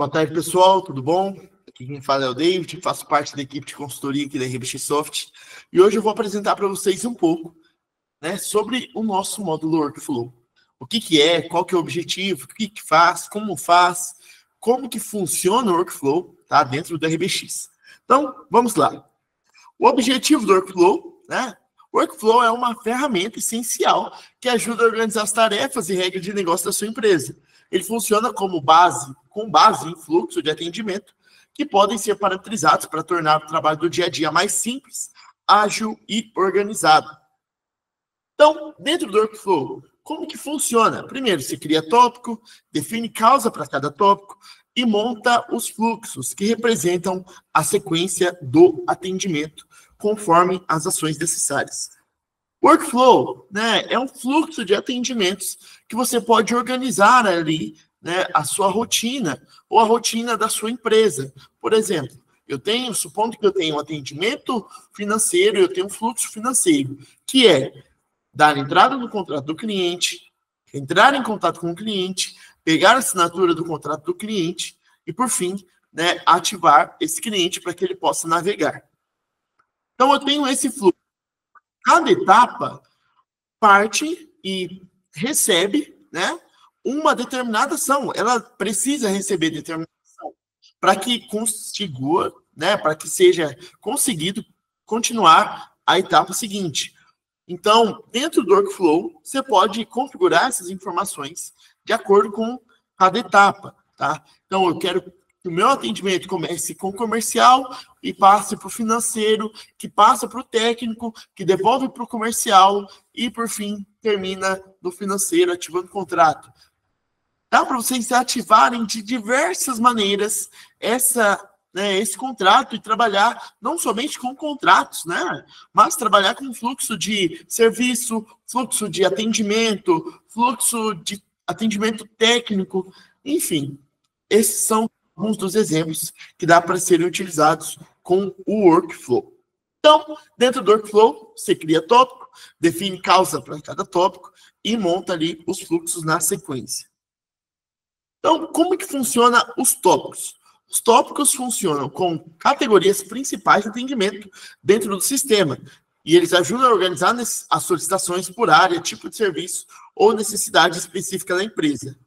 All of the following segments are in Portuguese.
Boa tarde, pessoal, tudo bom? Aqui quem fala é o David, faço parte da equipe de consultoria aqui da RBX Soft. E hoje eu vou apresentar para vocês um pouco, né, sobre o nosso módulo Workflow. O que é, qual que é o objetivo, o que faz, como que funciona o Workflow, tá, dentro do RBX. Então, vamos lá. O objetivo do Workflow, né? O Workflow é uma ferramenta essencial que ajuda a organizar as tarefas e regras de negócio da sua empresa. Ele funciona com base em fluxo de atendimento que podem ser parametrizados para tornar o trabalho do dia a dia mais simples, ágil e organizado. Então, dentro do Workflow, como que funciona? Primeiro, você cria tópico, define causa para cada tópico e monta os fluxos que representam a sequência do atendimento, conforme as ações necessárias. Workflow, né, é um fluxo de atendimentos que você pode organizar ali, né, a sua rotina ou a rotina da sua empresa. Por exemplo, supondo que eu tenho um atendimento financeiro, eu tenho um fluxo financeiro, que é dar entrada no contrato do cliente, entrar em contato com o cliente, pegar a assinatura do contrato do cliente e, por fim, né, ativar esse cliente para que ele possa navegar. Então, eu tenho esse fluxo. Cada etapa parte e recebe, né, uma determinada ação. Ela precisa receber determinada ação para que consiga, né, para que seja conseguido continuar a etapa seguinte. Então, dentro do Workflow, você pode configurar essas informações de acordo com cada etapa, tá? Então, eu quero que o meu atendimento comece com o comercial e passe para o financeiro, que passa para o técnico, que devolve para o comercial e, por fim, termina no financeiro, ativando o contrato. Dá para vocês ativarem de diversas maneiras esse contrato e trabalhar não somente com contratos, né? Mas trabalhar com fluxo de serviço, fluxo de atendimento, fluxo de atendimento técnico, enfim. Esses são alguns dos exemplos que dá para serem utilizados com o Workflow. Então, dentro do Workflow, você cria tópico, define causa para cada tópico e monta ali os fluxos na sequência. Então, como que funciona os tópicos? Os tópicos funcionam com categorias principais de atendimento dentro do sistema e eles ajudam a organizar as solicitações por área, tipo de serviço ou necessidade específica da empresa.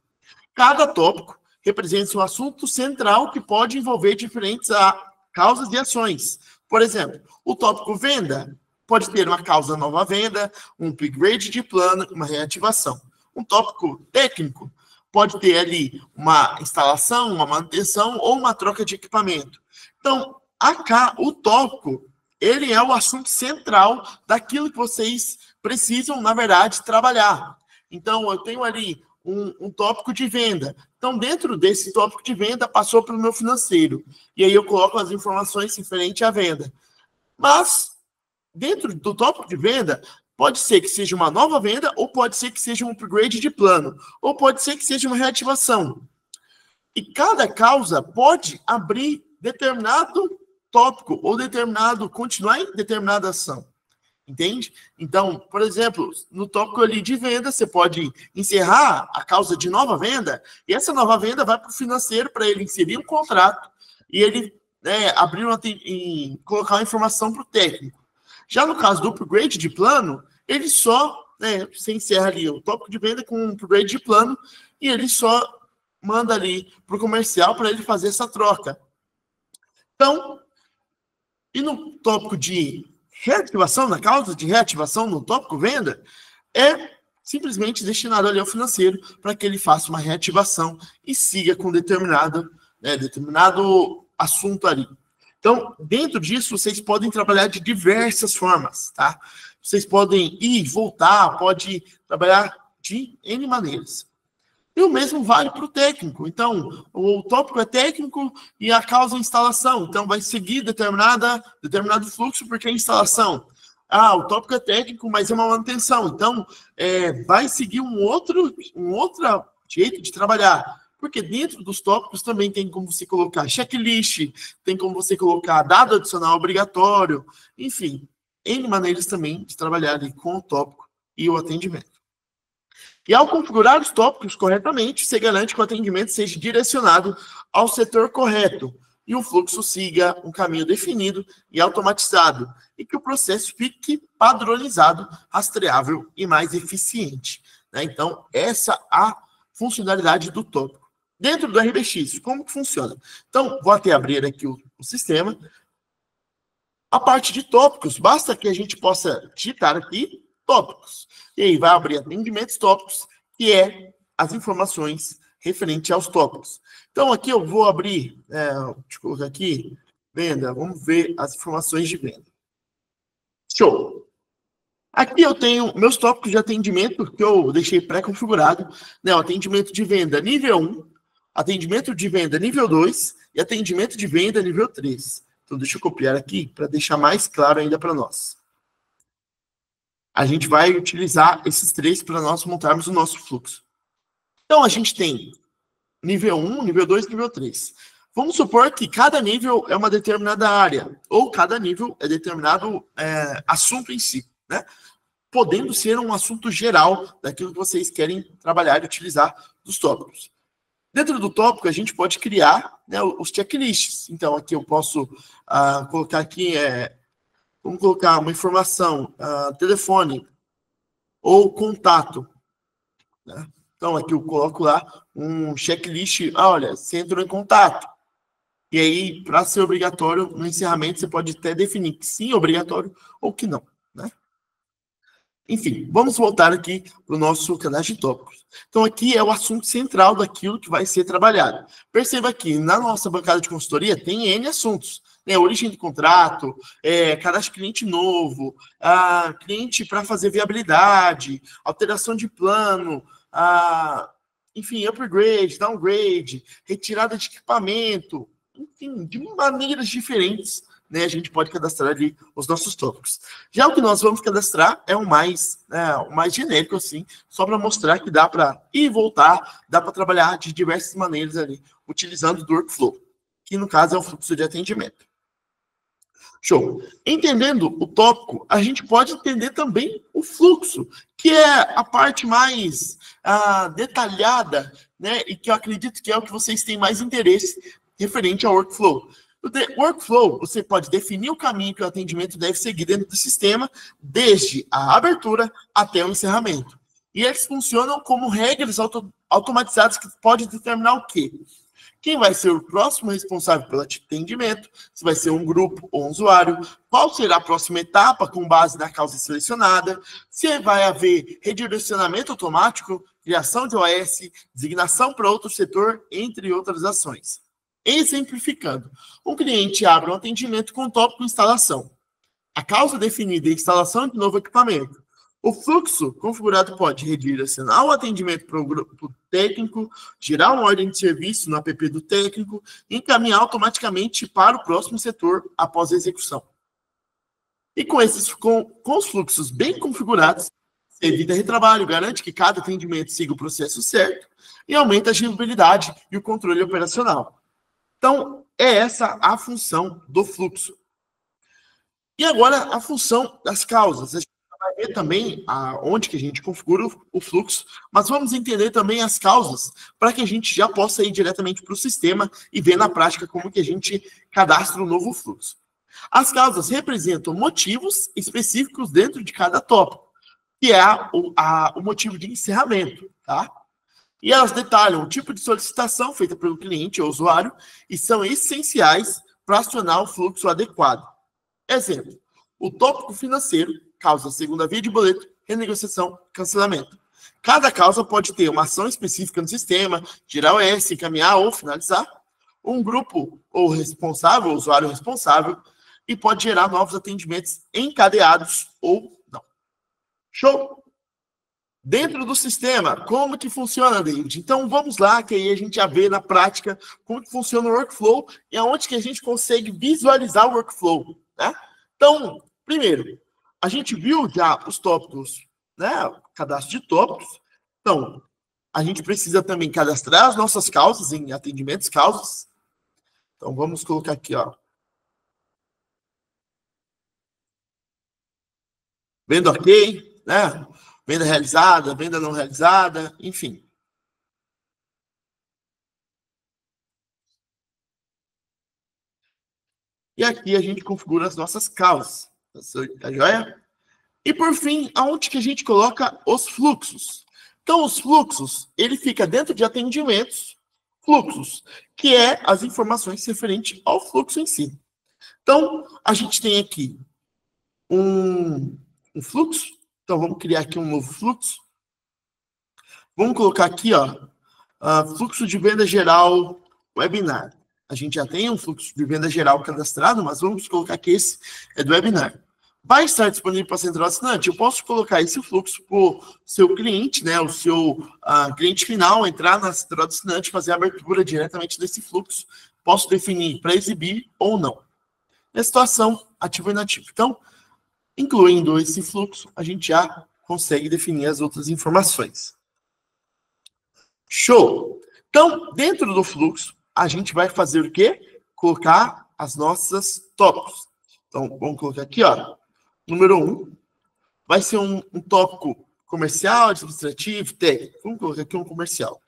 Cada tópico representa um assunto central que pode envolver diferentes causas e ações. Por exemplo, o tópico venda pode ter uma causa nova venda, um upgrade de plano, uma reativação. Um tópico técnico pode ter ali uma instalação, uma manutenção ou uma troca de equipamento. Então, o tópico, ele é o assunto central daquilo que vocês precisam, na verdade, trabalhar. Então, eu tenho ali um tópico de venda. Então, dentro desse tópico de venda, passou para o meu financeiro. E aí eu coloco as informações referentes à venda. Mas, dentro do tópico de venda, pode ser que seja uma nova venda, ou pode ser que seja um upgrade de plano, ou pode ser que seja uma reativação. E cada causa pode abrir determinado tópico, ou continuar em determinada ação. Entende? Então, por exemplo, no tópico ali de venda, você pode encerrar a causa de nova venda, e essa nova venda vai para o financeiro para ele inserir um contrato e ele abrir colocar uma informação para o técnico. Já no caso do upgrade de plano, ele só, você encerra ali o tópico de venda com um upgrade de plano e ele só manda ali para o comercial para ele fazer essa troca. Então, e no tópico de reativação, na causa de reativação no tópico venda, é simplesmente destinado ali ao financeiro para que ele faça uma reativação e siga com determinado assunto ali. Então, dentro disso, vocês podem trabalhar de diversas formas, tá? Vocês podem ir, voltar, pode trabalhar de N maneiras. E o mesmo vale para o técnico. Então, o tópico é técnico e a causa é instalação. Então, vai seguir determinado fluxo porque é instalação. O tópico é técnico, mas é uma manutenção. Então, vai seguir um outro jeito de trabalhar. Porque dentro dos tópicos também tem como você colocar checklist, tem como você colocar dado adicional obrigatório, enfim, N maneiras também de trabalhar ali com o tópico e o atendimento. E ao configurar os tópicos corretamente, você garante que o atendimento seja direcionado ao setor correto e o fluxo siga um caminho definido e automatizado, e que o processo fique padronizado, rastreável e mais eficiente, né? Então, essa é a funcionalidade do tópico. Dentro do RBX, como que funciona? Então, vou até abrir aqui o sistema. A parte de tópicos, basta que a gente possa digitar aqui tópicos. E aí vai abrir atendimentos tópicos, que é as informações referentes aos tópicos. Então, aqui eu vou abrir, deixa eu colocar aqui, venda, vamos ver as informações de venda. Show! Aqui eu tenho meus tópicos de atendimento, que eu deixei pré-configurado, né? O atendimento de venda nível 1, atendimento de venda nível 2 e atendimento de venda nível 3. Então, deixa eu copiar aqui para deixar mais claro ainda para nós. A gente vai utilizar esses três para nós montarmos o nosso fluxo. Então, a gente tem nível 1, nível 2 e nível 3. Vamos supor que cada nível é uma determinada área, ou cada nível é determinado assunto em si, né? Podendo ser um assunto geral daquilo que vocês querem trabalhar e utilizar dos tópicos. Dentro do tópico, a gente pode criar, né, os checklists. Então, aqui eu posso colocar aqui, vamos colocar uma informação, telefone ou contato, né? Então, aqui eu coloco lá um checklist. Olha, você entrou em contato. E aí, para ser obrigatório, no encerramento, você pode até definir que sim, obrigatório ou que não, né? Enfim, vamos voltar aqui para o nosso cadastro de tópicos. Então, aqui é o assunto central daquilo que vai ser trabalhado. Perceba que na nossa bancada de consultoria tem N assuntos, né? Origem do contrato, cadastro de cliente novo, cliente para fazer viabilidade, alteração de plano, enfim, upgrade, downgrade, retirada de equipamento, enfim, de maneiras diferentes, né, a gente pode cadastrar ali os nossos tópicos. Já o que nós vamos cadastrar é o mais genérico, assim, só para mostrar que dá para ir e voltar, dá para trabalhar de diversas maneiras ali, utilizando o workflow, que no caso é o fluxo de atendimento. Show. Entendendo o tópico, a gente pode entender também o fluxo, que é a parte mais detalhada, né, e que eu acredito que é o que vocês têm mais interesse referente ao workflow. O workflow, você pode definir o caminho que o atendimento deve seguir dentro do sistema, desde a abertura até o encerramento. E eles funcionam como regras automatizadas que podem determinar o quê? Quem vai ser o próximo responsável pelo atendimento, se vai ser um grupo ou um usuário, qual será a próxima etapa com base na causa selecionada, se vai haver redirecionamento automático, criação de OS, designação para outro setor, entre outras ações. Exemplificando, um cliente abre um atendimento com tópico instalação. A causa definida é instalação de novo equipamento. O fluxo configurado pode redirecionar o atendimento para o grupo técnico, girar uma ordem de serviço no app do técnico e encaminhar automaticamente para o próximo setor após a execução. E com os fluxos bem configurados, evita retrabalho, garante que cada atendimento siga o processo certo e aumenta a agilidade e o controle operacional. Então, é essa a função do fluxo. E agora, a função das causas. A gente vai ver também onde que a gente configura o fluxo, mas vamos entender também as causas para que a gente já possa ir diretamente para o sistema e ver na prática como que a gente cadastra um novo fluxo. As causas representam motivos específicos dentro de cada tópico, que é o motivo de encerramento, tá? E elas detalham o tipo de solicitação feita pelo cliente ou usuário e são essenciais para acionar o fluxo adequado. Exemplo, o tópico financeiro, causa segunda via de boleto, renegociação, cancelamento. Cada causa pode ter uma ação específica no sistema, girar o S, encaminhar ou finalizar, um grupo ou responsável, usuário responsável, e pode gerar novos atendimentos encadeados ou não. Show? Dentro do sistema, como que funciona, David? Então, vamos lá, que aí a gente já vê na prática como que funciona o workflow e aonde que a gente consegue visualizar o workflow, né? Então, primeiro, a gente viu já os tópicos, né? Cadastro de tópicos. Então, a gente precisa também cadastrar as nossas causas em atendimentos causas. Então, vamos colocar aqui, ó. Vendo ok, né? venda realizada, venda não realizada, enfim. E aqui a gente configura as nossas causas, tá joia? E por fim, aonde que a gente coloca os fluxos? Então, os fluxos, ele fica dentro de atendimentos, fluxos, que é as informações referentes ao fluxo em si. Então, a gente tem aqui um fluxo. Então, vamos criar aqui um novo fluxo. Vamos colocar aqui, ó, fluxo de venda geral webinar. A gente já tem um fluxo de venda geral cadastrado, mas vamos colocar que esse é do webinar. Vai estar disponível para a central assinante? Eu posso colocar esse fluxo para o seu cliente, né, o seu cliente final, entrar na central assinante, fazer a abertura diretamente desse fluxo. Posso definir para exibir ou não. Na situação, ativo ou inativo. Então, incluindo esse fluxo, a gente já consegue definir as outras informações. Show! Então, dentro do fluxo, a gente vai fazer o quê? Colocar as nossas tópicos. Então, vamos colocar aqui, ó. Número 1 vai ser um tópico comercial, administrativo, técnico. Vamos colocar aqui um comercial.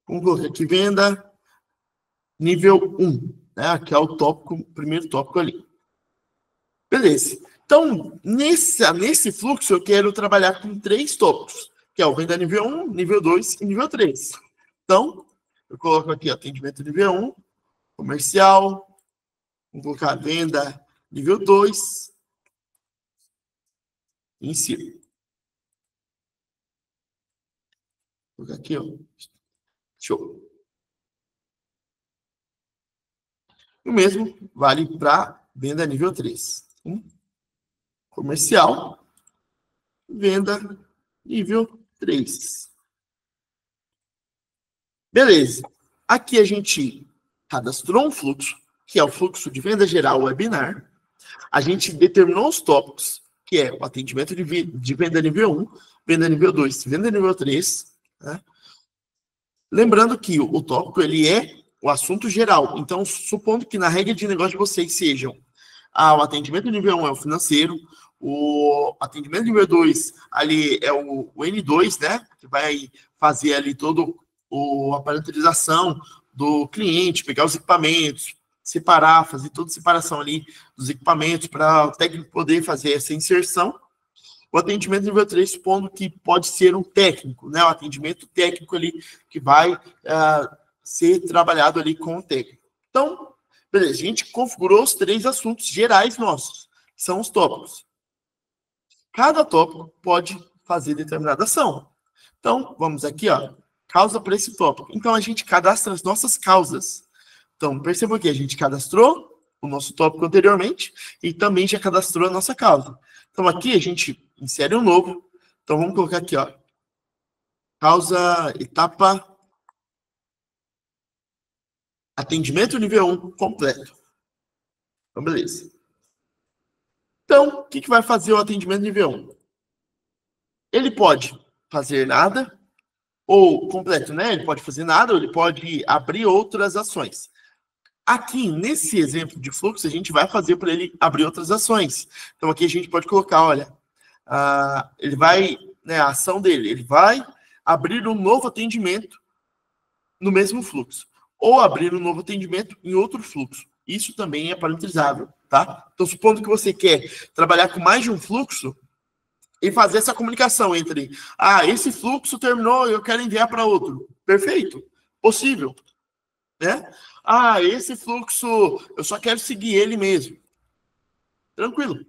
Vamos colocar aqui venda nível 1, né? Que é o tópico, o primeiro tópico ali. Beleza. Então, nesse fluxo, eu quero trabalhar com 3 tópicos, que é o venda nível 1, nível 2 e nível 3. Então, eu coloco aqui atendimento nível 1, comercial, vou colocar venda nível 2, insiro. Vou colocar aqui, ó. Show. O mesmo vale para venda nível 3. Comercial, venda nível 3. Beleza. Aqui a gente cadastrou um fluxo, que é o fluxo de venda geral webinar. A gente determinou os tópicos, que é o atendimento de venda nível 1, venda nível 2, venda nível 3. Né? Lembrando que o tópico ele é o assunto geral. Então, supondo que na regra de negócio de vocês sejam o atendimento nível 1 é o financeiro, o atendimento nível 2 ali é o N2, né? Que vai fazer ali todo a parametrização do cliente, pegar os equipamentos, separar, fazer toda a separação ali dos equipamentos para o técnico poder fazer essa inserção. O atendimento nível 3, supondo que pode ser um técnico, né? O atendimento técnico ali que vai ser trabalhado ali com o técnico. Então, beleza, a gente configurou os 3 assuntos gerais nossos, que são os tópicos. Cada tópico pode fazer determinada ação. Então, vamos aqui, ó, causa para esse tópico. Então, a gente cadastra as nossas causas. Então, perceba que a gente cadastrou o nosso tópico anteriormente e também já cadastrou a nossa causa. Então, aqui a gente insere um novo. Então, vamos colocar aqui, ó, causa etapa atendimento nível 1 completo. Então, beleza. Então, o que vai fazer o atendimento nível 1? Ele pode fazer nada, ou completo, né? Ele pode fazer nada, ou ele pode abrir outras ações. Aqui, nesse exemplo de fluxo, a gente vai fazer para ele abrir outras ações. Então, aqui a gente pode colocar, olha, ele vai, né, a ação dele, ele vai abrir um novo atendimento no mesmo fluxo, ou abrir um novo atendimento em outro fluxo. Isso também é parametrizável, tá? Então, supondo que você quer trabalhar com mais de um fluxo e fazer essa comunicação entre, esse fluxo terminou, eu quero enviar para outro. Perfeito, possível, né? Esse fluxo, eu só quero seguir ele mesmo. Tranquilo.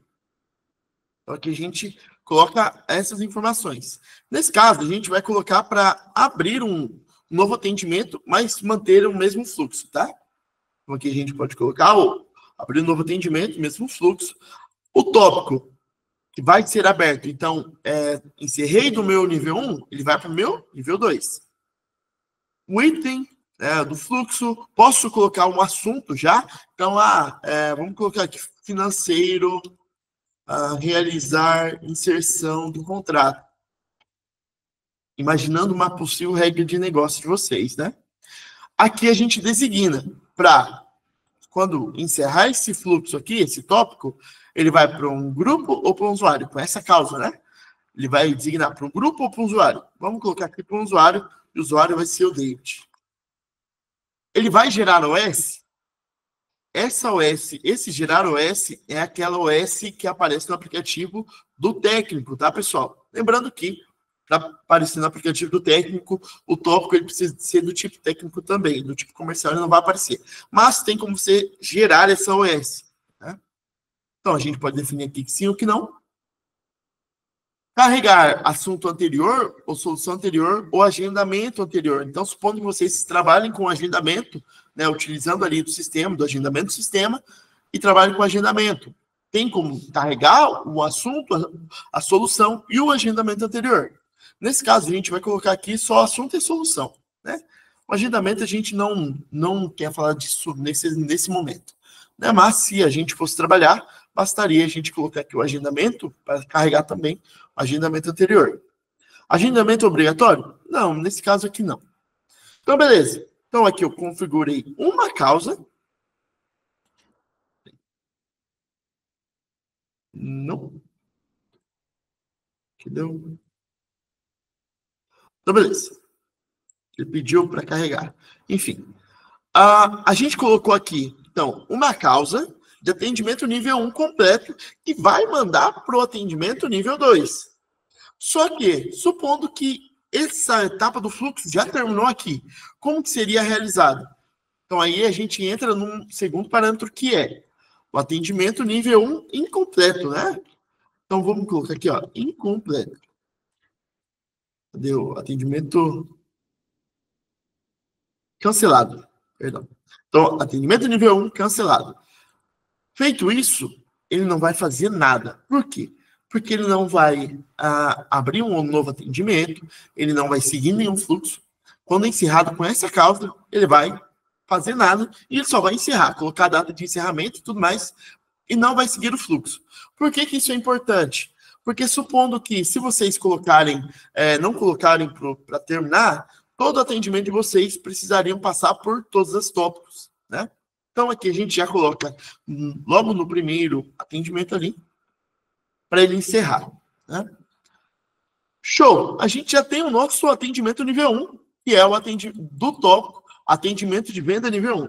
Então, aqui a gente coloca essas informações. Nesse caso, a gente vai colocar para abrir um novo atendimento, mas manter o mesmo fluxo, tá? Então, aqui a gente pode colocar abrir um novo atendimento, mesmo fluxo. O tópico que vai ser aberto, então, encerrei do meu nível 1, ele vai para o meu nível 2. O item do fluxo, posso colocar um assunto já? Então, vamos colocar aqui, financeiro, realizar inserção do contrato. Imaginando uma possível regra de negócio de vocês, né? Aqui a gente designa para, quando encerrar esse fluxo aqui, esse tópico, ele vai para um grupo ou para um usuário, com essa causa, né? Ele vai designar para um grupo ou para um usuário? Vamos colocar aqui para um usuário, e o usuário vai ser o David. Ele vai gerar OS? Essa OS, esse gerar OS é aquela OS que aparece no aplicativo do técnico, tá, pessoal? Lembrando que, para aparecer no aplicativo do técnico, o tópico ele precisa ser do tipo técnico também, do tipo comercial ele não vai aparecer. Mas tem como você gerar essa OS, né? Então, a gente pode definir aqui que sim ou que não. Carregar assunto anterior, ou solução anterior, ou agendamento anterior. Então, supondo que vocês trabalhem com agendamento, né, utilizando ali do sistema, do agendamento do sistema, e trabalhem com agendamento. Tem como carregar o assunto, a solução e o agendamento anterior. Nesse caso, a gente vai colocar aqui só assunto e solução, né? O agendamento a gente não quer falar disso nesse momento, né? Mas se a gente fosse trabalhar, bastaria a gente colocar aqui o agendamento para carregar também o agendamento anterior. Agendamento obrigatório? Não, nesse caso aqui não. Então, beleza. Então, aqui eu configurei uma causa. Não. Que deu? Então, beleza. Ele pediu para carregar. Enfim. A gente colocou aqui, então, uma causa de atendimento nível 1 completo que vai mandar para o atendimento nível 2. Só que, supondo que essa etapa do fluxo já terminou aqui, como que seria realizado? Então, aí a gente entra num segundo parâmetro que é o atendimento nível 1 incompleto, né? Então, vamos colocar aqui, ó, incompleto. Cadê o atendimento cancelado? Perdão. Então, atendimento nível 1 cancelado. Feito isso, ele não vai fazer nada. Por quê? Porque ele não vai abrir um novo atendimento, ele não vai seguir nenhum fluxo. Quando é encerrado com essa causa, ele vai fazer nada e ele só vai encerrar, colocar a data de encerramento e tudo mais, e não vai seguir o fluxo. Por que isso é importante? Porque supondo que se vocês não colocarem para terminar, todo atendimento de vocês precisariam passar por todos os tópicos, né? Então, aqui a gente já coloca logo no primeiro atendimento ali, para ele encerrar, né? Show! A gente já tem o nosso atendimento nível 1, que é o do tópico, atendimento de venda nível 1.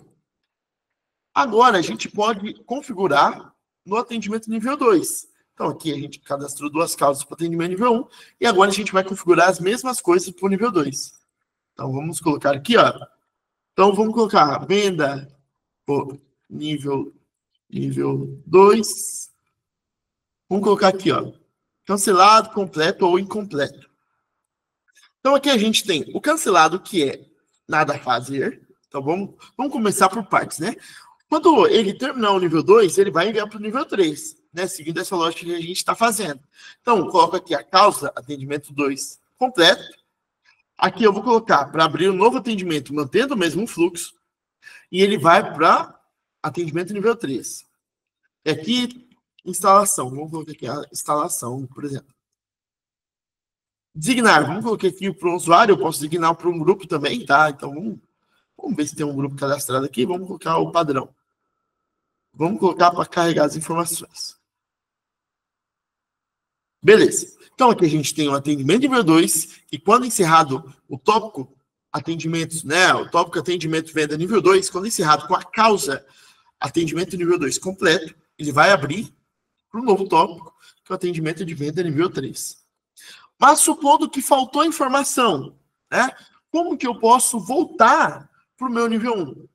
Agora, a gente pode configurar no atendimento nível 2. Então, aqui a gente cadastrou 2 causas para o atendimento nível 1, e agora a gente vai configurar as mesmas coisas para o nível 2. Então, vamos colocar aqui, ó. Então, vamos colocar venda nível 2. Vamos colocar aqui, ó. Cancelado, completo ou incompleto. Então, aqui a gente tem o cancelado, que é nada a fazer. Então, vamos começar por partes, né? Quando ele terminar o nível 2, ele vai enviar para o nível 3, né? Seguindo essa lógica que a gente está fazendo. Então, coloco aqui a causa, atendimento 2, completo. Aqui eu vou colocar para abrir um novo atendimento, mantendo o mesmo fluxo. E ele vai para atendimento nível 3. E aqui, instalação. Vamos colocar aqui a instalação, por exemplo. Designar. Vamos colocar aqui para o usuário. Eu posso designar para um grupo também, tá? Então, vamos ver se tem um grupo cadastrado aqui. Vamos colocar o padrão. Vamos colocar para carregar as informações. Beleza. Então, aqui a gente tem o atendimento nível 2, e quando encerrado o tópico atendimentos, né? O tópico atendimento venda nível 2, quando encerrado com a causa atendimento nível 2 completo, ele vai abrir para o novo tópico, que é o atendimento de venda nível 3. Mas supondo que faltou informação, né? Como que eu posso voltar para o meu nível 1?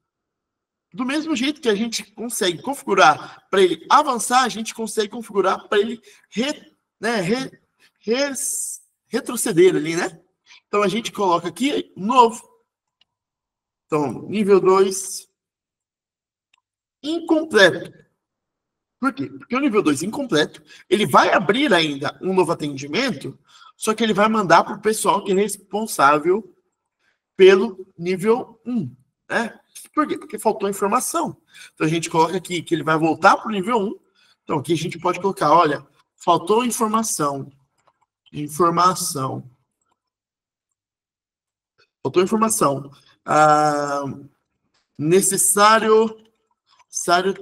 Do mesmo jeito que a gente consegue configurar para ele avançar, a gente consegue configurar para ele retroceder ali, né? Então, a gente coloca aqui novo. Então, nível 2, incompleto. Por quê? Porque o nível 2 incompleto, ele vai abrir ainda um novo atendimento, só que ele vai mandar para o pessoal que é responsável pelo nível 1, né? Por quê? Porque faltou informação. Então, a gente coloca aqui que ele vai voltar para o nível 1. Então, aqui a gente pode colocar, olha, faltou informação. Faltou informação. Necessário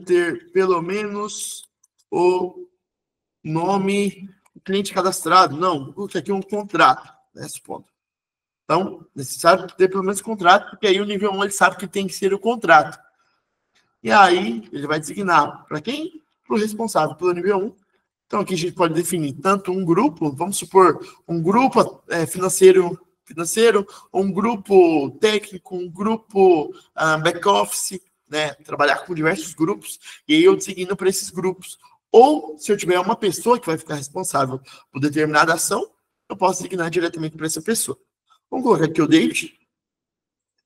ter pelo menos o nome cliente cadastrado. Não, vou colocar aqui um contrato, né, supondo. Então, necessário ter pelo menos contrato, porque aí o nível 1 ele sabe que tem que ser o contrato. E aí, ele vai designar para quem? Para o responsável pelo nível 1. Então, aqui a gente pode definir tanto um grupo, vamos supor, um grupo financeiro, um grupo técnico, um grupo back-office, né? Trabalhar com diversos grupos, e aí eu designo para esses grupos. Ou, se eu tiver uma pessoa que vai ficar responsável por determinada ação, eu posso designar diretamente para essa pessoa. Vamos colocar aqui o David.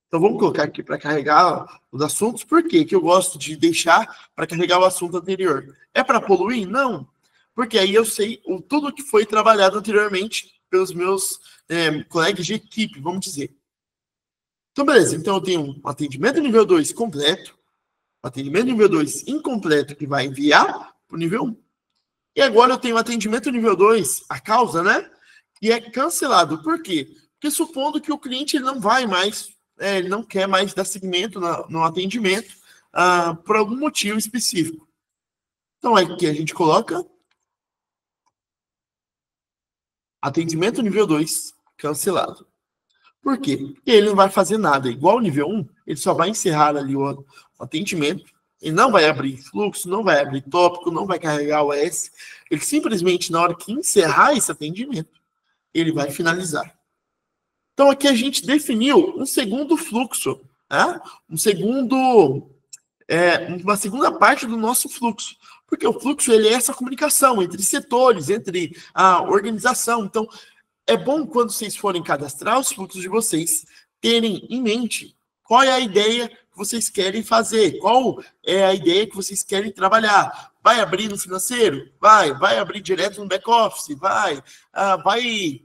Então, vamos colocar aqui para carregar os assuntos. Por quê que eu gosto de deixar para carregar o assunto anterior? É para poluir? Não. Porque aí eu sei tudo que foi trabalhado anteriormente pelos meus colegas de equipe, vamos dizer. Então, beleza. Então, eu tenho um atendimento nível 2 completo, um atendimento nível 2 incompleto, que vai enviar para o nível 1. E agora eu tenho um atendimento nível 2, a causa, né? Que é cancelado. Por quê? Porque supondo que o cliente ele não vai mais, ele não quer mais dar seguimento no atendimento por algum motivo específico. Então, aqui a gente coloca atendimento nível 2 cancelado. Por quê? Porque ele não vai fazer nada. Igual o nível 1, ele só vai encerrar ali o atendimento. Ele não vai abrir fluxo, não vai abrir tópico, não vai carregar o S. Ele simplesmente, na hora que encerrar esse atendimento, ele vai finalizar. Então, aqui a gente definiu um segundo fluxo, né? Uma segunda parte do nosso fluxo. Porque o fluxo ele é essa comunicação entre setores, entre a organização. Então, é bom quando vocês forem cadastrar os fluxos de vocês, terem em mente qual é a ideia que vocês querem fazer, qual é a ideia que vocês querem trabalhar. Vai abrir no financeiro? Vai abrir direto no back-office? Vai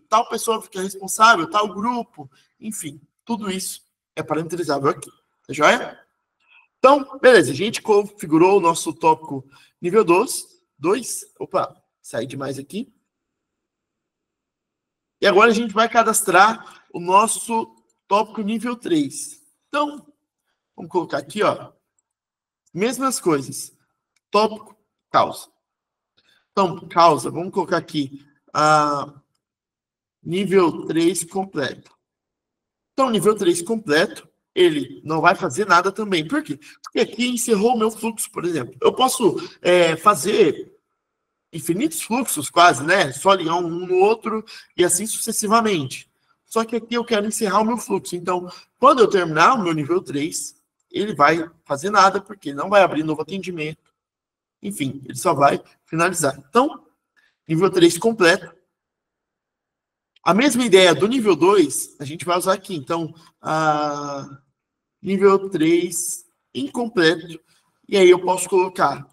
tal pessoa fica responsável, tal grupo, enfim, tudo isso é parametrizável aqui, tá joia? Então, beleza, a gente configurou o nosso tópico nível 2, opa, saí demais aqui. E agora a gente vai cadastrar o nosso tópico nível 3. Então, vamos colocar aqui, ó, mesmas coisas, tópico, causa. Então, causa, vamos colocar aqui, nível 3 completo. Então, nível 3 completo, ele não vai fazer nada também. Por quê? Porque aqui encerrou o meu fluxo, por exemplo. Eu posso fazer infinitos fluxos quase, né? Só ligar um no outro e assim sucessivamente. Só que aqui eu quero encerrar o meu fluxo. Então, quando eu terminar o meu nível 3, ele vai fazer nada, porque não vai abrir novo atendimento. Enfim, ele só vai finalizar. Então, nível 3 completo. A mesma ideia do nível 2, a gente vai usar aqui. Então, nível 3 incompleto. E aí eu posso colocar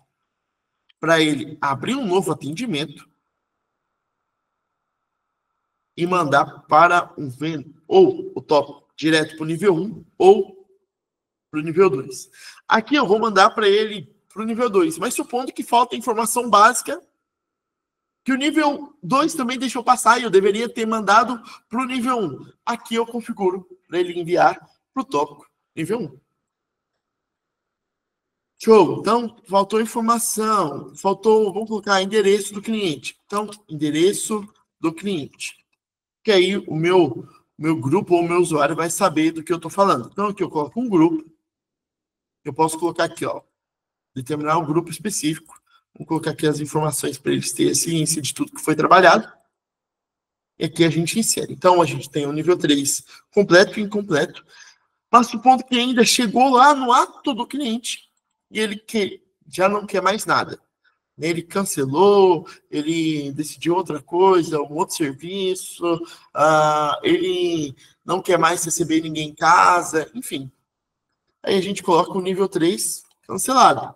para ele abrir um novo atendimento e mandar para um ou o top direto para o nível 1 ou para o nível 2. Aqui eu vou mandar para ele para o nível 2, mas supondo que falta informação básica que o nível 2 também deixou passar e eu deveria ter mandado para o nível 1. Aqui eu configuro para ele enviar para o tópico nível 1. Show. Então, faltou informação. Vamos colocar endereço do cliente. Então, endereço do cliente. Que aí o meu grupo ou o meu usuário vai saber do que eu estou falando. Então, aqui eu coloco um grupo. Eu posso colocar aqui, ó, determinar um grupo específico. Vou colocar aqui as informações para eles terem ciência de tudo que foi trabalhado. E aqui a gente insere. Então, a gente tem o nível 3 completo e incompleto. Mas supondo que ainda chegou lá no ato do cliente e ele já não quer mais nada. Ele cancelou, ele decidiu outra coisa, um outro serviço, ele não quer mais receber ninguém em casa, enfim. Aí a gente coloca o nível 3 cancelado.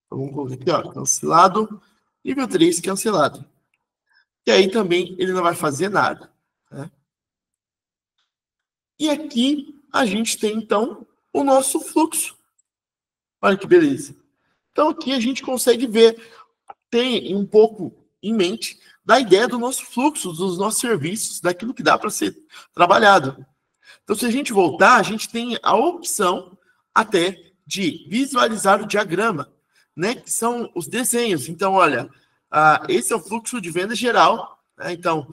Então, vamos colocar aqui, ó, cancelado, nível 3 cancelado. E aí também ele não vai fazer nada, né? E aqui a gente tem, então, o nosso fluxo. Olha que beleza. Então, aqui a gente consegue ver, tem um pouco em mente da ideia do nosso fluxo, dos nossos serviços, daquilo que dá para ser trabalhado. Então, se a gente voltar, a gente tem a opção até de visualizar o diagrama, né? Que são os desenhos. Então, olha, esse é o fluxo de venda geral, né? Então,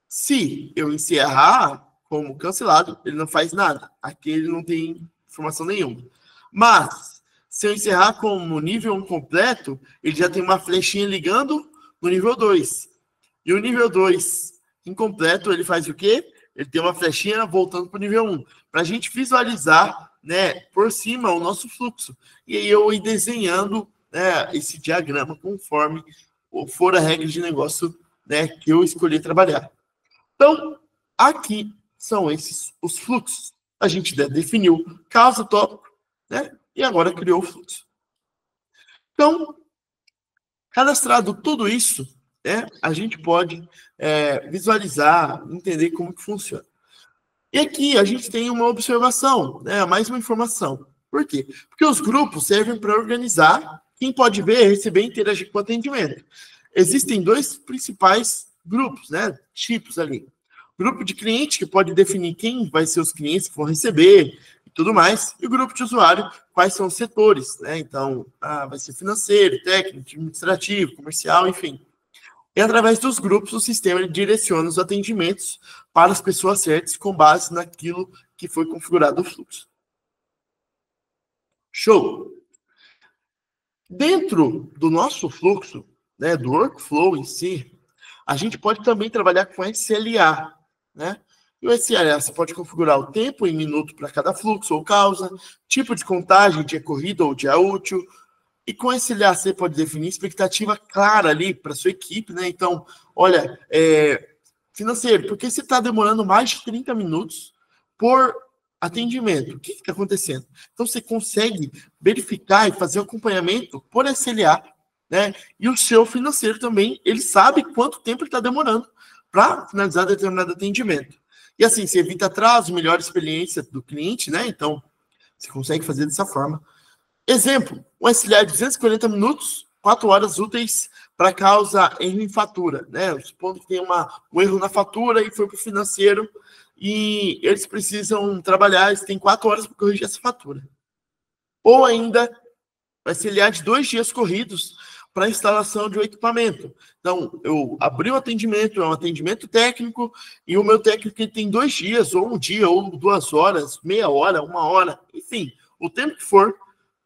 se eu encerrar como cancelado, ele não faz nada. Aqui ele não tem informação nenhuma. Mas, se eu encerrar como nível 1 completo, ele já tem uma flechinha ligando no nível 2. E o nível 2 incompleto, ele faz o quê? Ele tem uma flechinha voltando para o nível 1. Para a gente visualizar, né, por cima o nosso fluxo. E aí eu ir desenhando, né, esse diagrama conforme for a regra de negócio, né, que eu escolhi trabalhar. Então, aqui são esses os fluxos. A gente definiu causa, tópico, né? E agora criou o fluxo. Então, cadastrado tudo isso, né, a gente pode visualizar, entender como que funciona. E aqui a gente tem uma observação, né, mais uma informação. Por quê? Porque os grupos servem para organizar quem pode ver, receber e interagir com o atendimento. Existem dois principais grupos, né, tipos ali. Grupo de cliente, que pode definir quem vai ser os clientes que vão receber e tudo mais. E o grupo de usuário, quais são os setores, né? Então, vai ser financeiro, técnico, administrativo, comercial, enfim. E através dos grupos, o sistema direciona os atendimentos para as pessoas certas com base naquilo que foi configurado o fluxo. Show! Dentro do nosso fluxo, né, do workflow em si, a gente pode também trabalhar com SLA, né? E o SLA, você pode configurar o tempo em minuto para cada fluxo ou causa, tipo de contagem, dia corrido ou dia útil. E com SLA você pode definir expectativa clara ali para sua equipe, né? Então, olha, financeiro, porque você está demorando mais de 30 minutos por atendimento? O que está acontecendo? Então, você consegue verificar e fazer o acompanhamento por SLA, né? E o seu financeiro também, ele sabe quanto tempo ele está demorando para finalizar determinado atendimento. E assim, você evita atraso, melhora a experiência do cliente, né? Então, você consegue fazer dessa forma. Exemplo, um SLA de 240 minutos, 4 horas úteis para causa erro em fatura, né? Supondo que tem um erro na fatura e foi para o financeiro e eles precisam trabalhar, eles têm 4 horas para corrigir essa fatura. Ou ainda, um SLA de 2 dias corridos para instalação de um equipamento. Então, eu abri o atendimento, é um atendimento técnico, e o meu técnico ele tem 2 dias, ou 1 dia, ou 2 horas, meia hora, 1 hora, enfim, o tempo que for,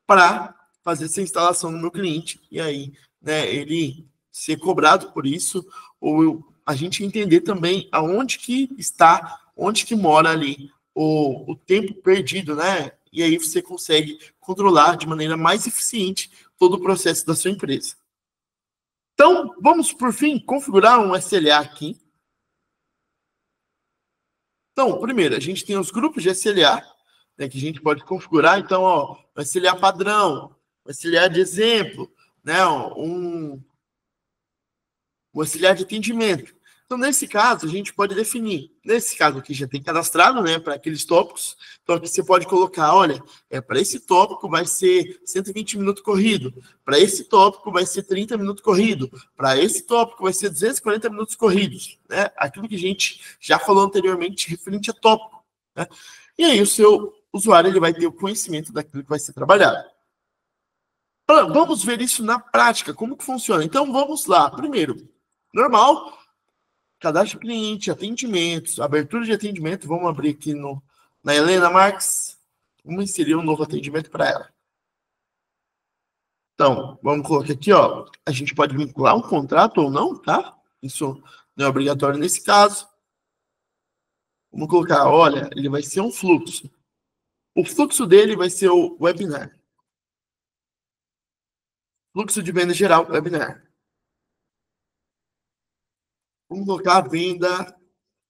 para fazer essa instalação no meu cliente, e aí, né, ele ser cobrado por isso, ou a gente entender também aonde que está, onde que mora ali o tempo perdido, né? E aí você consegue controlar de maneira mais eficiente todo o processo da sua empresa. Então, vamos, por fim, configurar um SLA aqui. Então, primeiro, a gente tem os grupos de SLA, né, que a gente pode configurar. Então, ó, um SLA padrão, um SLA de exemplo, né, um SLA de atendimento. Então, nesse caso, a gente pode definir. Nesse caso aqui já tem cadastrado, né, para aqueles tópicos. Então, aqui você pode colocar, olha, para esse tópico vai ser 120 minutos corrido. Para esse tópico vai ser 30 minutos corrido. Para esse tópico vai ser 240 minutos corridos. Né? Aquilo que a gente já falou anteriormente referente a tópico. Né? E aí o seu usuário ele vai ter o conhecimento daquilo que vai ser trabalhado. Vamos ver isso na prática, como que funciona. Então, vamos lá. Primeiro, normal, cadastro cliente, atendimentos, abertura de atendimento. Vamos abrir aqui na Helena Marques. Vamos inserir um novo atendimento para ela. Então, vamos colocar aqui, ó. A gente pode vincular um contrato ou não, tá? Isso não é obrigatório nesse caso. Vamos colocar, olha, ele vai ser um fluxo. O fluxo dele vai ser o webinar. Fluxo de venda geral, webinar. Vamos colocar a venda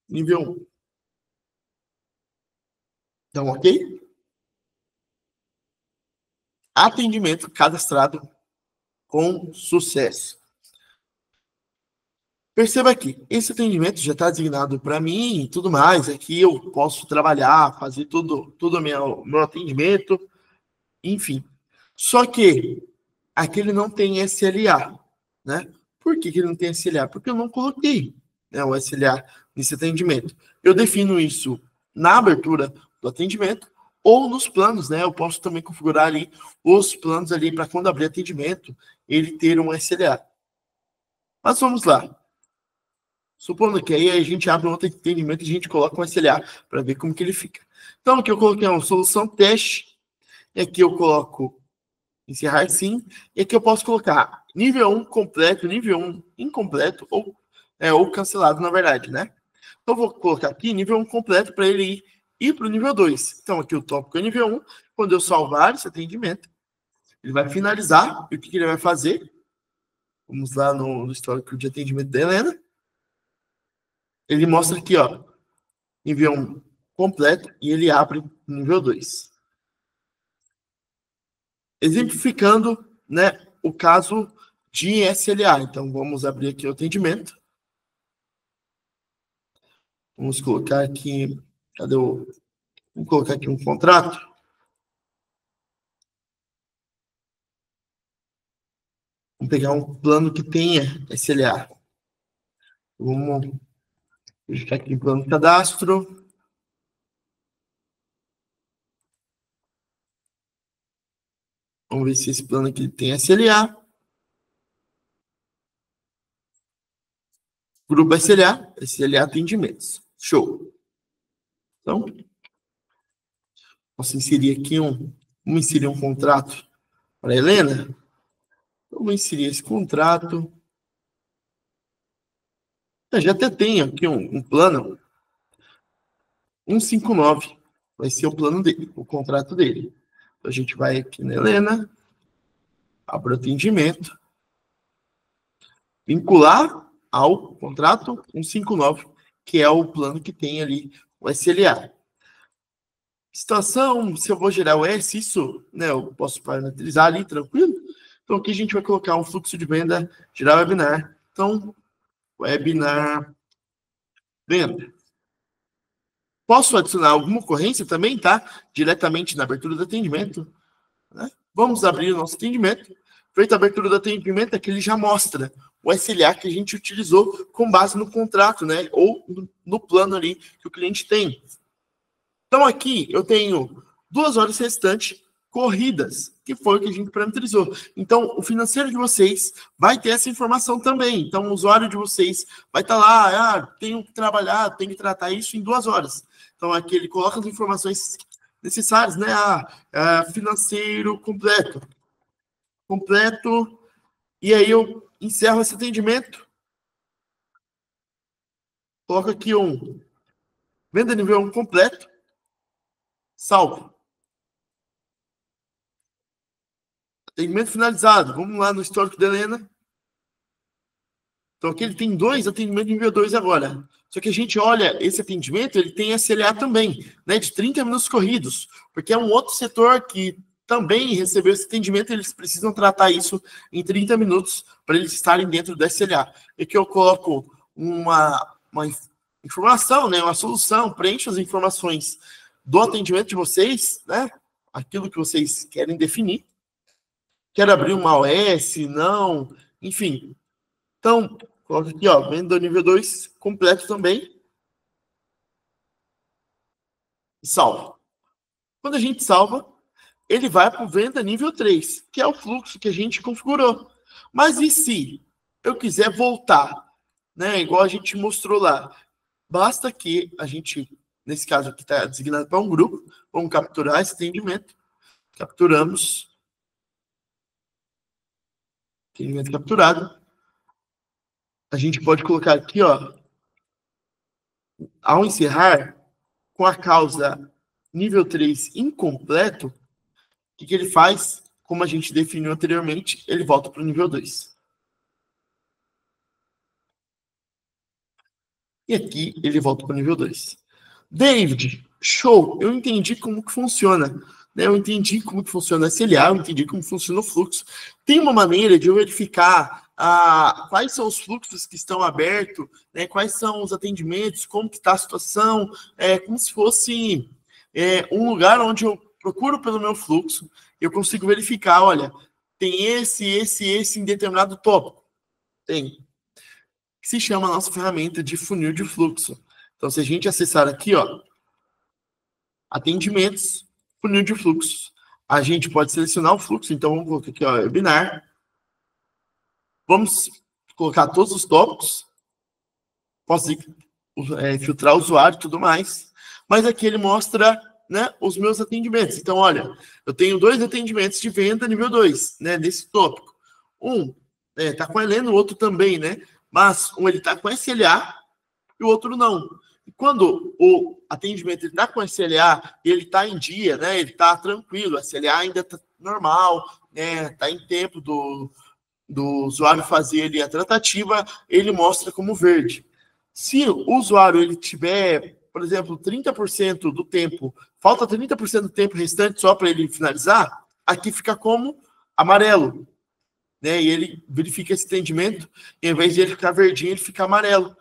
nível 1. Então, ok? Atendimento cadastrado com sucesso. Perceba aqui, esse atendimento já está designado para mim e tudo mais. Aqui eu posso trabalhar, fazer tudo o meu atendimento, enfim. Só que aqui ele não tem SLA, né? Por que ele não tem SLA? Porque eu não coloquei, né, o SLA nesse atendimento. Eu defino isso na abertura do atendimento ou nos planos, né? Eu posso também configurar ali os planos ali para quando abrir atendimento, ele ter um SLA. Mas vamos lá. Supondo que aí a gente abre um outro entendimento e a gente coloca um SLA para ver como que ele fica. Então, aqui eu coloquei uma solução teste, e aqui eu coloco encerrar sim, e aqui eu posso colocar nível 1 completo, nível 1 incompleto, ou cancelado, na verdade, né? Então, eu vou colocar aqui nível 1 completo para ele ir para o nível 2. Então, aqui o tópico é nível 1. Quando eu salvar esse atendimento, ele vai finalizar. E o que ele vai fazer? Vamos lá no histórico de atendimento da Helena. Ele mostra aqui, ó, nível 1 completo, e ele abre nível 2. Exemplificando, né, o caso de SLA. Então, vamos abrir aqui o atendimento. Vamos colocar aqui, vamos colocar aqui um contrato. Vamos pegar um plano que tenha SLA. Vamos verificar aqui o plano de cadastro. Vamos ver se esse plano aqui tem SLA. Grupo SLA atendimentos. Show. Então, posso inserir aqui vamos inserir um contrato para a Helena. Então, vou inserir esse contrato. Eu já até tenho aqui um plano 159. Vai ser o plano dele, o contrato dele. Então, a gente vai aqui na Helena, abre o atendimento, vincular ao contrato 159, que é o plano que tem ali o SLA. Situação, se eu vou gerar o S, isso, né, eu posso parametrizar ali, tranquilo. Então, aqui a gente vai colocar um fluxo de venda, gerar webinar. Então, webinar venda. Posso adicionar alguma ocorrência também, tá? Diretamente na abertura do atendimento. Né? Vamos abrir o nosso atendimento. Feita a abertura do atendimento, aqui ele já mostra o SLA que a gente utilizou com base no contrato, né? Ou no plano ali que o cliente tem. Então, aqui eu tenho 2 horas restantes corridas, que foi o que a gente parametrizou. Então, o financeiro de vocês vai ter essa informação também. Então, o usuário de vocês vai estar lá, tenho que trabalhar, tenho que tratar isso em 2 horas. Então, aqui ele coloca as informações necessárias, né? Financeiro completo. E aí eu encerro esse atendimento. Coloco aqui venda nível 1 completo. Salvo. Atendimento finalizado. Vamos lá no histórico da Helena. Então, aqui ele tem 2 atendimentos nível 2 agora. Só que a gente olha esse atendimento, ele tem SLA também, né, de 30 minutos corridos, porque é um outro setor que também recebeu esse atendimento, eles precisam tratar isso em 30 minutos para eles estarem dentro do SLA. E aqui eu coloco uma informação, né, uma solução, preencho as informações do atendimento de vocês, né, aquilo que vocês querem definir. Quero abrir uma OS, não, enfim. Então, coloca aqui, ó, venda nível 2 completo também. E salva. Quando a gente salva, ele vai para o venda nível 3, que é o fluxo que a gente configurou. Mas e se eu quiser voltar, né, igual a gente mostrou lá? Basta que a gente, nesse caso aqui está designado para um grupo, vamos capturar esse atendimento. Capturamos. Atendimento capturado. A gente pode colocar aqui, ó, ao encerrar, com a causa nível 3 incompleto, o que ele faz? Como a gente definiu anteriormente, ele volta para o nível 2. E aqui ele volta para o nível 2. David, show! Eu entendi como que funciona. Né? Eu entendi como que funciona a SLA, eu entendi como funciona o fluxo. Tem uma maneira de eu verificar quais são os fluxos que estão abertos, né? Quais são os atendimentos, como que está a situação, como se fosse um lugar onde eu procuro pelo meu fluxo, eu consigo verificar, olha, tem esse em determinado tópico. Tem. Que se chama a nossa ferramenta de funil de fluxo. Então, se a gente acessar aqui, ó, atendimentos, funil de fluxo, a gente pode selecionar o fluxo. Então, vamos colocar aqui, ó, webinar. Vamos colocar todos os tópicos, posso filtrar o usuário e tudo mais, mas aqui ele mostra, né, os meus atendimentos. Então, olha, eu tenho 2 atendimentos de venda nível 2, né, nesse tópico. Um está com a Helena, o outro também, né, mas um ele está com SLA e o outro não. E quando o atendimento está com SLA, ele está em dia, né, ele está tranquilo, a SLA ainda está normal, né, está em tempo do usuário fazer ali a tratativa, ele mostra como verde. Se o usuário ele tiver, por exemplo, 30% do tempo, falta 30% do tempo restante só para ele finalizar, aqui fica como amarelo, né? E ele verifica esse atendimento, e ao invés de ele ficar verdinho, ele fica amarelo.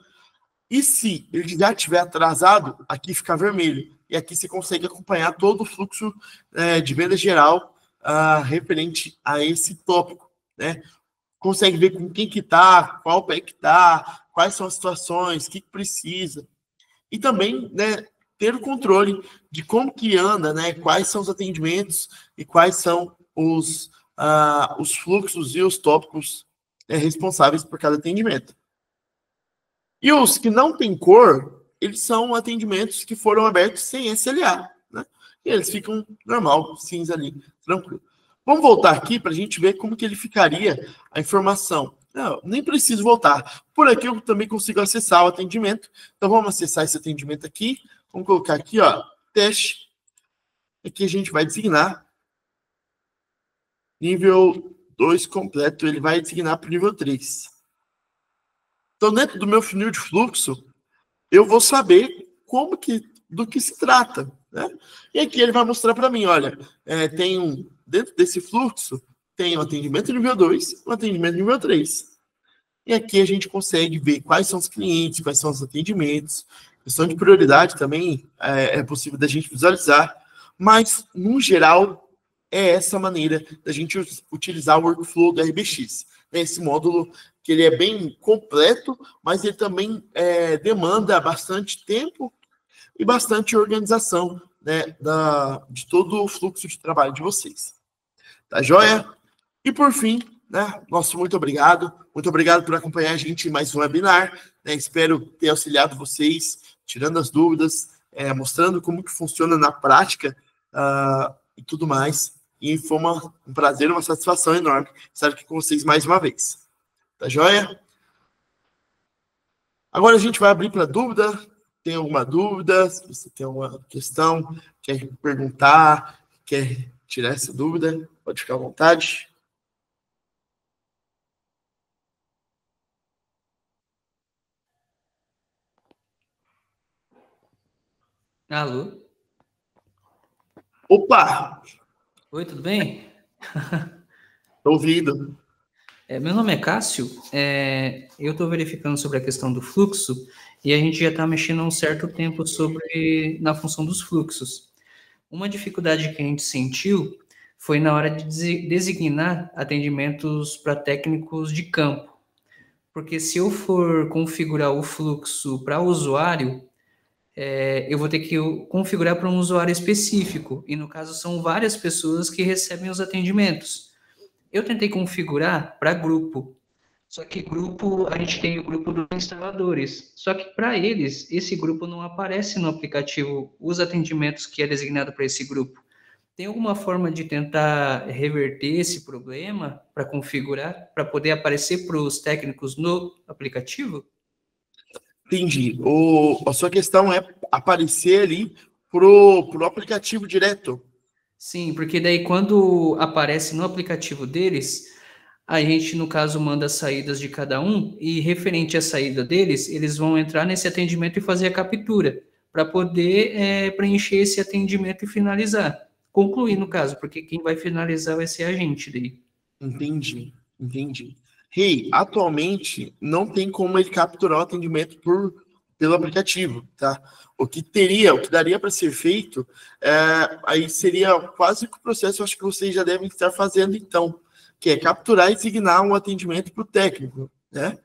E se ele já estiver atrasado, aqui fica vermelho. E aqui você consegue acompanhar todo o fluxo de venda geral referente a esse tópico, né? Consegue ver com quem que tá, qual pé que tá, quais são as situações, o que precisa. E também, né, ter o controle de como que anda, né, quais são os atendimentos e quais são os fluxos e os tópicos responsáveis por cada atendimento. E os que não têm cor, eles são atendimentos que foram abertos sem SLA, né? E eles ficam normal, cinza ali, tranquilo. Vamos voltar aqui para a gente ver como que ele ficaria a informação. Não, nem preciso voltar. Por aqui eu também consigo acessar o atendimento. Então vamos acessar esse atendimento aqui. Vamos colocar aqui, ó, teste. Aqui a gente vai designar nível 2 completo. Ele vai designar para o nível 3. Então dentro do meu funil de fluxo, eu vou saber do que se trata, né? E aqui ele vai mostrar para mim, olha, dentro desse fluxo, tem um atendimento nível 2, um atendimento nível 3. E aqui a gente consegue ver quais são os clientes, quais são os atendimentos. Questão de prioridade também é possível da gente visualizar, mas, no geral, é essa maneira da gente utilizar o workflow do RBX. Esse módulo que ele é bem completo, mas ele também demanda bastante tempo e bastante organização, né, de todo o fluxo de trabalho de vocês. Tá joia? E por fim, né, nosso muito obrigado por acompanhar a gente em mais um webinar, né, espero ter auxiliado vocês, tirando as dúvidas, mostrando como que funciona na prática e tudo mais, e foi um prazer, uma satisfação enorme estar aqui com vocês mais uma vez. Tá joia? Agora a gente vai abrir para dúvida. Tem alguma dúvida? Se você tem alguma questão, quer perguntar, quer tirar essa dúvida, pode ficar à vontade. Alô? Opa! Oi, tudo bem? Estou ouvindo. Meu nome é Cássio, eu estou verificando sobre a questão do fluxo e a gente já está mexendo há um certo tempo na função dos fluxos. Uma dificuldade que a gente sentiu foi na hora de designar atendimentos para técnicos de campo, porque se eu for configurar o fluxo para usuário, eu vou ter que configurar para um usuário específico, e no caso são várias pessoas que recebem os atendimentos. Eu tentei configurar para grupo, só que grupo, a gente tem o grupo dos instaladores, só que para eles, esse grupo não aparece no aplicativo, os atendimentos que é designado para esse grupo. Tem alguma forma de tentar reverter esse problema para configurar, para poder aparecer para os técnicos no aplicativo? Entendi. A sua questão é aparecer ali pro aplicativo direto. Sim, porque daí quando aparece no aplicativo deles, a gente, no caso, manda as saídas de cada um e referente à saída deles, eles vão entrar nesse atendimento e fazer a captura para poder preencher esse atendimento e finalizar. Concluir, no caso, porque quem vai finalizar vai ser a gente daí. Entendi. Atualmente não tem como ele capturar o atendimento pelo aplicativo, tá? O que daria para ser feito, aí seria quase que o processo, acho que vocês já devem estar fazendo então, que é capturar e designar um atendimento para o técnico, né?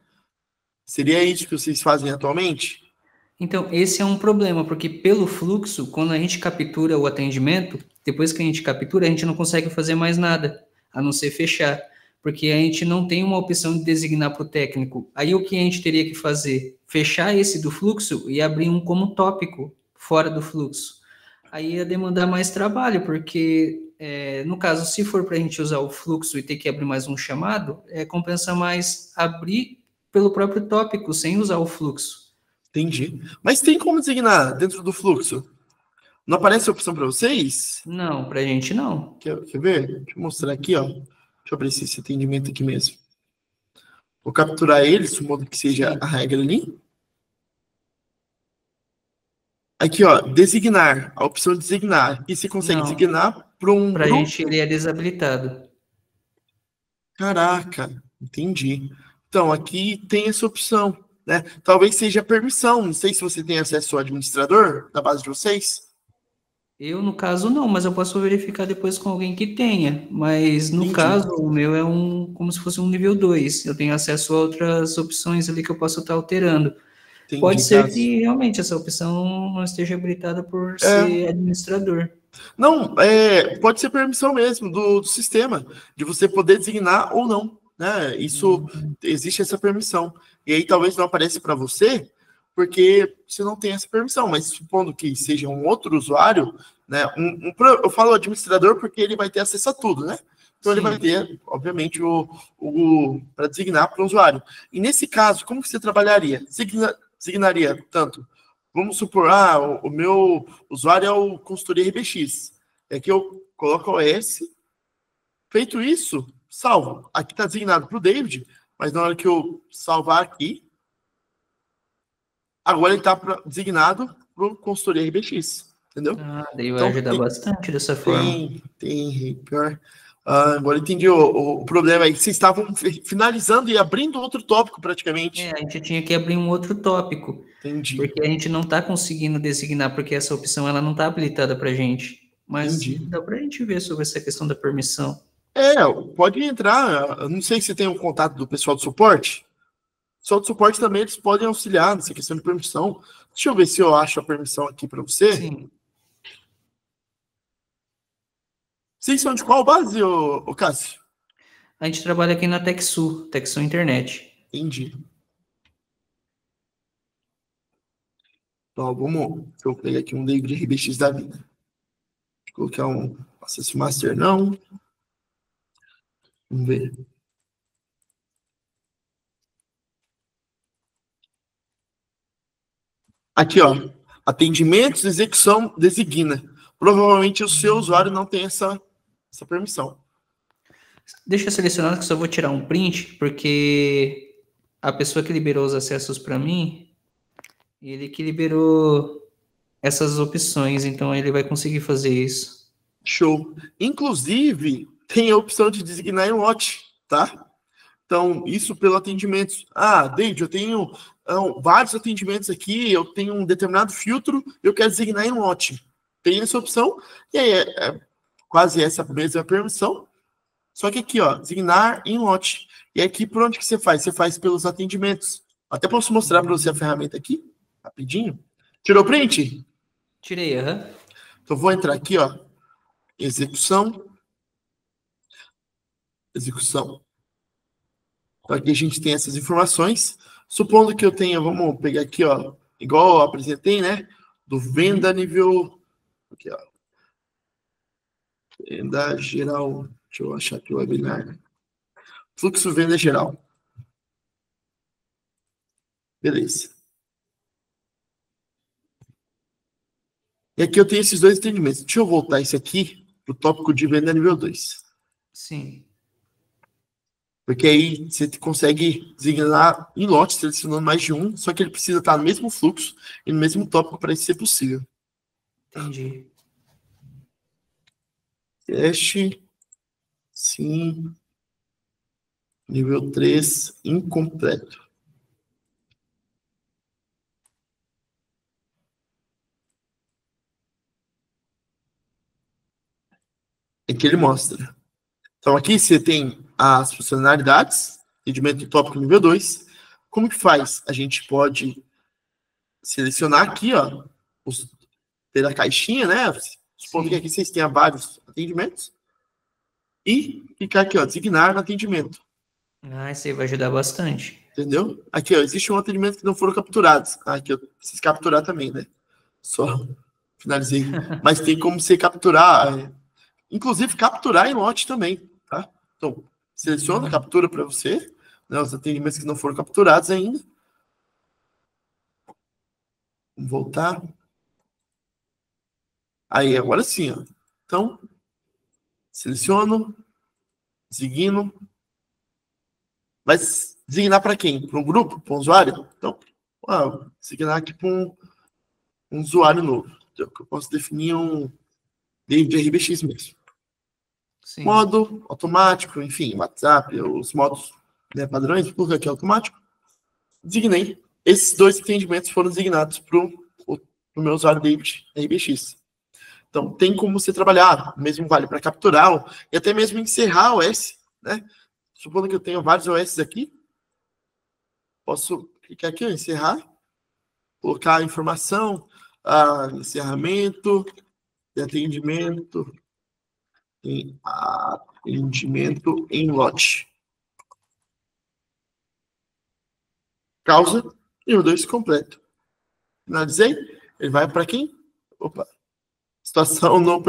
Seria isso que vocês fazem atualmente? Então, esse é um problema, porque pelo fluxo, quando a gente captura o atendimento, depois que a gente captura, a gente não consegue fazer mais nada, a não ser fechar. porque a gente não tem uma opção de designar para o técnico. Aí o que a gente teria que fazer? Fechar esse do fluxo e abrir um como tópico fora do fluxo. Aí ia demandar mais trabalho, porque, no caso, se for para a gente usar o fluxo e ter que abrir mais um chamado, compensa mais abrir pelo próprio tópico, sem usar o fluxo. Entendi. Mas tem como designar dentro do fluxo? Não aparece a opção para vocês? Não, para a gente não. Quer ver? Deixa eu mostrar aqui, ó. Deixa eu abrir esse atendimento aqui mesmo. Vou capturar ele, de modo que seja Sim. a regra ali. Aqui, ó, designar. A opção de designar. E você consegue Não. designar para um Para a grupo? gente ele é desabilitado. Caraca, entendi. Então, aqui tem essa opção, né? Talvez seja permissão. Não sei se você tem acesso ao administrador da base de vocês. Eu, no caso, não, mas eu posso verificar depois com alguém que tenha. Mas, no Entendi. caso, o meu é como se fosse um nível 2. Eu tenho acesso a outras opções ali que eu posso estar alterando. Pode Entendi, ser caso. que realmente essa opção não esteja habilitada por É, ser administrador. não, pode ser permissão mesmo do sistema, de você poder designar ou não, né? Isso, existe essa permissão. E aí talvez não apareça para você, porque você não tem essa permissão, mas supondo que seja um outro usuário, né? Eu falo administrador porque ele vai ter acesso a tudo, né? Então ele vai Sim. ter, obviamente, para designar para o usuário. E nesse caso, como que você trabalharia? Designaria tanto. Vamos supor, o meu usuário é o consultoria RBX. É que eu coloco o S. Feito isso, salvo. Aqui está designado para o David, mas na hora que eu salvar aqui, agora ele está designado para o consultoria RBX. Entendeu? Daí vai Então, ajudar bastante dessa forma. tem pior. Agora entendi. O problema é que vocês estavam finalizando e abrindo outro tópico praticamente. A gente tinha que abrir um outro tópico, Entendi. porque a gente não está conseguindo designar, porque essa opção ela não está habilitada para a gente. Mas Entendi. dá para a gente ver sobre essa questão da permissão. Pode entrar. Eu não sei se tem um contato do pessoal do suporte. O pessoal do suporte também eles podem auxiliar nessa questão de permissão. Deixa eu ver se eu acho a permissão aqui para você. Sim. Vocês são de qual base, ô Cássio? A gente trabalha aqui na TechSul Internet. Entendi. Então, deixa eu pegar aqui um David RBX da vida. Vou colocar um Access Master, não. Vamos ver. Aqui, ó. Atendimentos, execução, designa. Provavelmente o seu usuário não tem essa permissão. Deixa selecionado que eu só vou tirar um print, porque a pessoa que liberou os acessos para mim, ele que liberou essas opções, então ele vai conseguir fazer isso. Show. Inclusive, tem a opção de designar em lote, tá? Então, isso pelo atendimento. David, eu tenho vários atendimentos aqui, eu tenho um determinado filtro, eu quero designar em lote. Tem essa opção, e aí é quase essa mesma permissão, só que aqui, ó, designar em lote. E aqui, por onde que você faz? Você faz pelos atendimentos. Até posso mostrar para você a ferramenta aqui, rapidinho. Tirou print? Tirei, Então, vou entrar aqui, ó, execução. Então, aqui a gente tem essas informações. Supondo que eu tenha, vamos pegar aqui, ó, igual eu apresentei, né? Do venda nível. Aqui, ó. Venda geral. Deixa eu achar aqui o webinar. Fluxo venda geral. Beleza. E aqui eu tenho esses dois entendimentos. Deixa eu voltar esse aqui para o tópico de venda nível 2. Sim. Porque aí você consegue designar em lote, selecionando mais de um, só que ele precisa estar no mesmo fluxo e no mesmo tópico para isso ser possível. Entendi. Teste. Sim. Nível 3, incompleto. Aqui ele mostra. Então, aqui você tem as funcionalidades, atendimento do tópico nível 2. Como que faz? A gente pode selecionar aqui, ó, ter a caixinha, né? Supondo que aqui vocês tenham vários atendimentos. e clicar aqui, ó, designar no atendimento. Ah, isso aí vai ajudar bastante. Entendeu? Aqui, ó, existe um atendimento que não foram capturados. Aqui eu preciso capturar também, né? Só finalizei. Mas tem como você capturar, inclusive capturar em lote também, tá? Então, seleciona a captura para você, né? Os atendimentos que não foram capturados ainda. Vamos voltar. Aí, agora sim, ó. Então, seleciono, designo. Vai designar para quem? Para um grupo? Para um usuário? Então, designar aqui para um usuário novo. Então, eu posso definir um David RBX mesmo. Sim. Modo automático, enfim, WhatsApp, os modos, né, padrões, vou colocar aqui automático. Designei. Esses 2 atendimentos foram designados para o meu usuário David RBX. Então, tem como você trabalhar, mesmo vale para capturar e até mesmo encerrar o OS, né? Supondo que eu tenho vários OS aqui, posso clicar aqui, encerrar, colocar a informação, encerramento, de atendimento em lote. Causa e o 2 completo. Finalizei. Ele vai para quem? Opa. Situação não...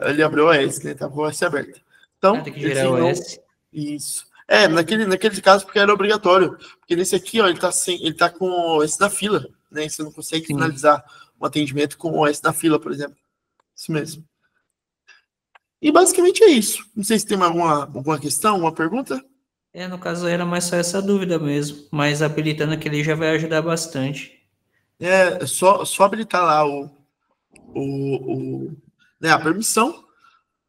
Ele abriu o OS, né? Tá com o OS aberto. Então, tem que gerar o OS. Isso. Naquele caso, porque era obrigatório. Porque nesse aqui, ó, ele tá com o OS na fila, né? Você não consegue finalizar um atendimento com o OS na fila, por exemplo. Isso mesmo. E basicamente é isso. Não sei se tem alguma questão, alguma pergunta? No caso era mais só essa dúvida mesmo, mas habilitando aquele já vai ajudar bastante. Só habilitar lá né, a permissão,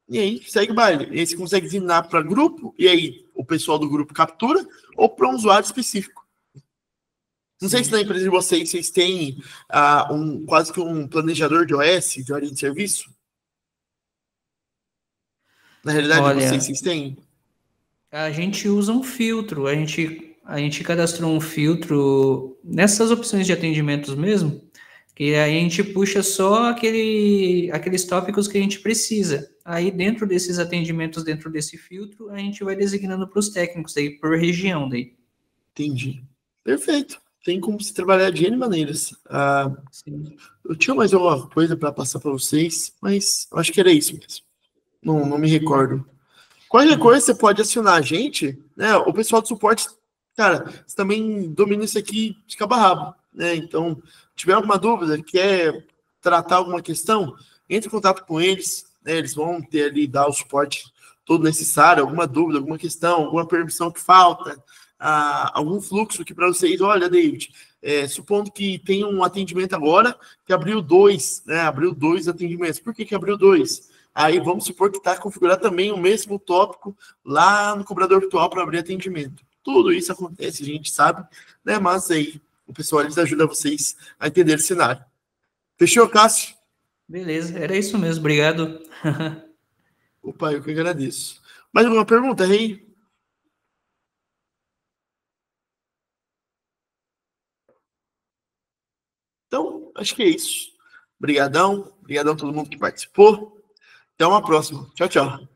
e aí segue o baile. E aí você consegue designar para grupo, e aí o pessoal do grupo captura, ou para um usuário específico. Não sei se na empresa de vocês têm quase que um planejador de OS, de ordem de serviço. Na realidade, Olha, vocês têm? A gente usa um filtro, a gente cadastrou um filtro nessas opções de atendimentos mesmo, que aí a gente puxa só aqueles tópicos que a gente precisa. Aí dentro desses atendimentos, dentro desse filtro, a gente vai designando para os técnicos aí, por região daí. Entendi. Perfeito. Tem como se trabalhar de N maneiras. Sim. Eu tinha mais alguma coisa para passar para vocês, mas eu acho que era isso mesmo. Não me recordo. Qualquer coisa você pode acionar a gente, né? O pessoal de suporte, cara, você também domina isso aqui de cabo a rabo, né? Então, se tiver alguma dúvida, quer tratar alguma questão, entre em contato com eles, né? Eles vão ter ali, dar o suporte todo necessário, alguma dúvida, alguma questão, alguma permissão que falta, algum fluxo que para vocês, olha, David, supondo que tem um atendimento agora que abriu 2, né? Abriu 2 atendimentos. Por que abriu 2? Aí vamos supor que está configurado também o mesmo tópico lá no cobrador virtual para abrir atendimento. Tudo isso acontece, a gente sabe, né? Mas aí o pessoal eles ajuda vocês a entender o cenário. Fechou, Cássio? Beleza, era isso mesmo, obrigado. Opa, eu que agradeço. Mais alguma pergunta, Rei? Então, acho que é isso. Obrigadão a todo mundo que participou. Até uma próxima. Tchau, tchau.